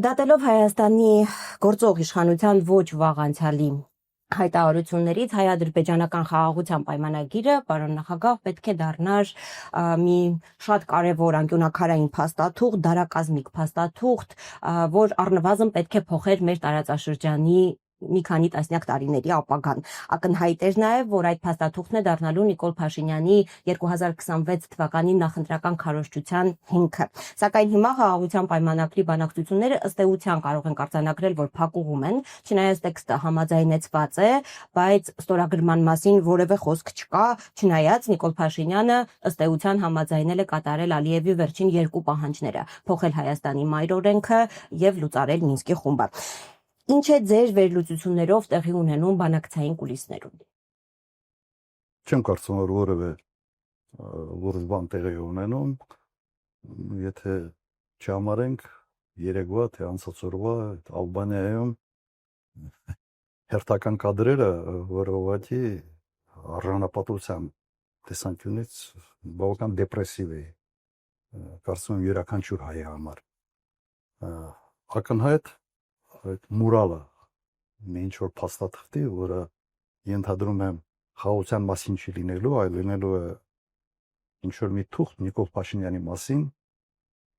Դատելով Հայաստանի գործող իշխանության ոչ վաղ անցյալի հայտարարություններից հայ-ադրբեջանական խաղաղության պայմանագիրը, պարոն նախագահ, պետք է դառնար մի շատ կարևոր անկյունաքարային փաստաթուղթ, դարակազմիկ փաստաթուղթ, որ առնվազն պետք է փոխեր մեր տարածաշրջանի մի քանի տասնյակ տարիների ապագան։ Ակնհայտ էր նաև, որ այդ փաստաթուղթն է դառնալու Նիկոլ Փաշինյանի 2026 թվականի նախընտրական քարոզչության հիմքը։ Սակայն հիմա խաղաղության պայմանագրի բանակցությունները ըստ էության կարող են արձանագրել, որ փակուղում են, չնայած տեքստը համաձայնեցված է, բայց ստորագրման մասին որևէ խոսք չկա, չնայած Նիկոլ Փաշինյանը ըստ էության համաձայնել է կատարել Ալիևի վերջին երկու պահանջները՝ փոխել Հայաստանի մայրօրենքը եւ լուծարել Մինսկի խումբը։ Ինչ է ձեր վերլուծություններով տեղի ունենում բանակցային կուլիսներում։ Չեմ կարծում, որ որևէ որոշ բան տեղի ունենում, եթե չհամարենք երեկվա թե անցած օրվա Ալբանիայում հերթական կադրերը, որը ուղղակի արժանապատվության տեսանկյունից բավական դեպրեսիվ է, կարծում եմ յուրաքանչյուր հայի համար։ Ակնհայտ այդ մուրալը մի ինչ-որ փաստաթղթի, որը ենթադրում եմ խաղաղության մասին չի լինելու, այլ լինելու է ինչ-որ մի թուղթ Նիկոլ Փաշինյանի մասին,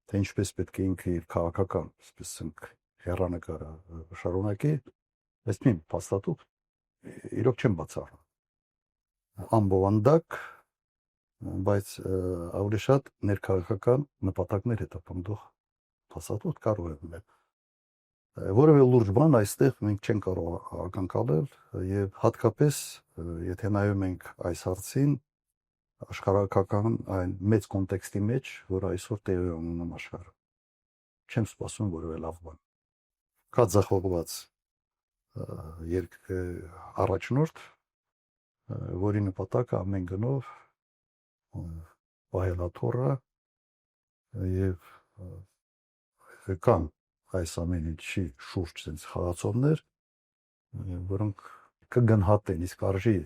թե ինչպես պետք է ինքը իր քաղաքական, այսպես ասենք, հեռանկարը շարունակի, այս մի փաստաթուղթ իրոք չեմ բացառում։ Անբովանդակ, բայց ավելի շատ ներքաղաքական նպատակներ հետապնդող փաստաթուղթ կարող է լինել։ Որևէ լուրջ բան այստեղ մենք չենք կարող ակնկալել եւ հատկապես եթե նայում ենք այս հարցին աշխարհակական այն մեծ կոնտեքստի մեջ, որ այսօր տեղի ունենում աշխարհը։ Չեմ սպասում որևէ լավ բան։ Կա ձախողված առաջնորդ, որի նպատակը ամեն գնով վայելաթոռը եւ կան այս ամեն ինչի շուրջ sense խաղացողներ, որոնք կգնահատեն, իսկ արժի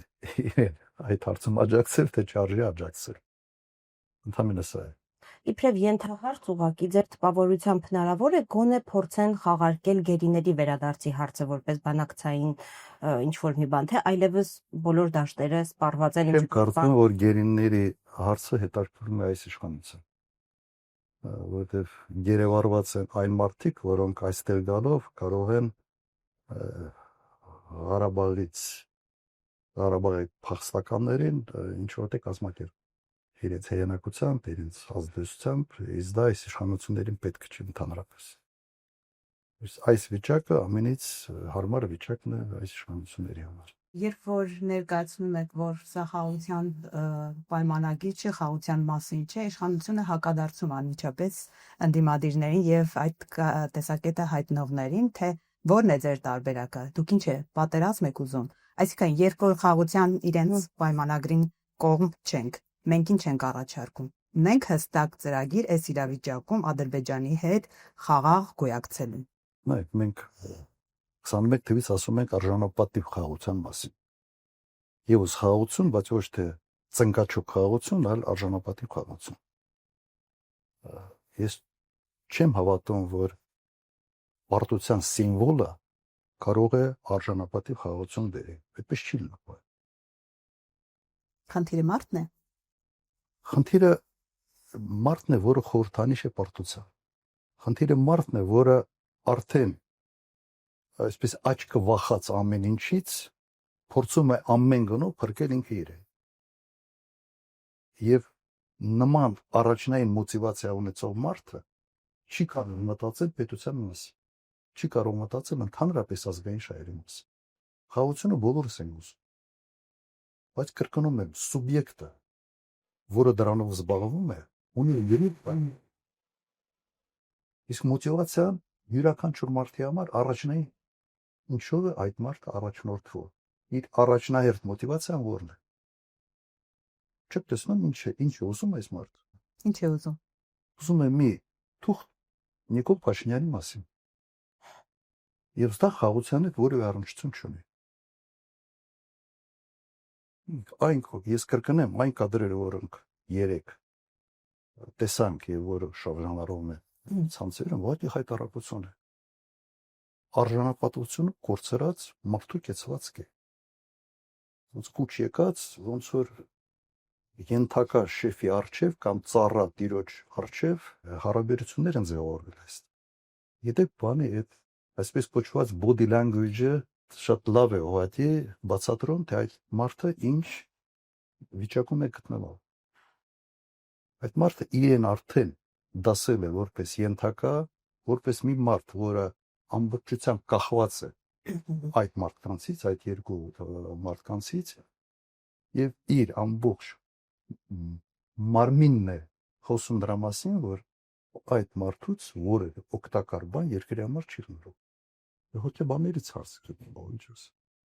այդ հարցում աջակցել, թե չարժի աջակցել։ Ընդհանրապես սա է։ Իբրև ենթահարց ուղղակի ձեր տպավորությամբ հնարավոր է գոնե փորձեն խաղարկել գերիների վերադարձի հարցը որպես բանակցային ինչ-որ մի բան, թե այլևս բոլոր դաշտերը սպառված են։ Չեմ կարծում, որ գերիների հարցը հետաքրքրում է այս իշխանությունը, որովհետև գերեվարված են այն մարդիկ, որոնք այստեղ գալով կարող են Ղարաբաղի փախստականներին ինչ որտեղ կազմակերպել իրենց հեղինակությամբ, իրենց ազդեցությամբ, իսկ դա այս իշխանություններին պետք չի ընդհանրապես։ Այս վիճակը ամենից հարմար վիճակն է այս իշխանությունների համար։ Երբ որ ներկայացնում եք, որ սա խաղաղության պայմանագիր չէ, խաղաղության մասին չէ, իշխանությունը հակադարձում անմիջապես ընդդիմադիրներին եւ այդ տեսակետը հայտնողներին, թե որն է ձեր տարբերակը, դուք ինչ է պատերազմ եք ուզում, այսինքն երբ որ խաղաղության իրենց պայմանագրին կողմ չենք, մենք ինչ ենք առաջարկում, ունենք հստակ ծրագիր այս իրավիճակում Ադրբեջանի հետ խաղաղ գոյակցելու։ Նայեք, մենք 21 թվականից ասում ենք արժանապատիվ խաղաղության մասին։ Եվս խաղաղություն, բայց ոչ թե ծնկաչուկ խաղաղություն, այլ արժանապատիվ խաղաղություն։ Ես չեմ հավատում, որ պարտության սիմվոլը կարող է արժանապատիվ խաղաղություն բերել։ Այդպես չի լինում։ Խնդիրը մարդն է։ Խնդիրը մարդն է, որը խորհրդանիշ է պարտության։ Խնդիրը մարդն է, որը արդեն այսպես աչքը վախած ամեն ինչից փորձում է ամեն գնով փրկել ինքը իրեն։ Եվ նման առաջնային մոտիվացիա ունեցող մարդը չի կարող մտածել պետության մասին, չի կարող մտածել ընդհանրապես ազգային շահերի մասին։ Խաղաղությունը բոլորս ենք ուզում, բայց կրկնում եմ, սուբյեկտը, որը դրանով զբաղվում է, ունի յուրի բան։ Իսկ մոտիվացիան յուրաքանչյուր մարդի համար առաջնային ինչով է այդ մարդը առաջնորդվում։ Իր առաջնահերթ մոտիվացիան ո՞րն է։ Չեք տեսնում ինչ է ուզում այս մարդը։ Ինչ է ուզում։ Ուզում է մի թուղթ Նիկոլ Փաշինյանի մասին։ Եվ դա խաղաղության հետ որևէ առնչություն չունի։ Ես կրկնեմ, այն կադրերը, որոնք երեք տեսանք եւ որը շարժանառվում է ցանցերում, ուղղակի հայտարարություն է։ արժանապատվությունը կորցրած մարդու կեցվածք է։ Ոնց կուչ եկած, ոնց որ ենթակա շեֆի արչև կամ ծառա տիրոջ արչև հարաբերություններ են ձևավորվել այս։ Եթե բանի այդ այսպես կոչված body language-ը շատ լավ է ուղղակի բացատրում, թե այդ մարդը ինչ վիճակում է գտնվում։ Այդ մարդը իրեն արդեն դասել է որպես ենթակա, որպես մի մարդ, որը ամբողջությամբ կախված է այդ մարդկանցից, այդ երկու մարդկանցից եւ իր ամբողջ մարմինն է խոսում դրա մասին, որ այդ մարդուց որևէ օգտակար բան երկրի համար չի լինելու։ Հոգեբաններից հարց գտնվում, ինչ ասեմ։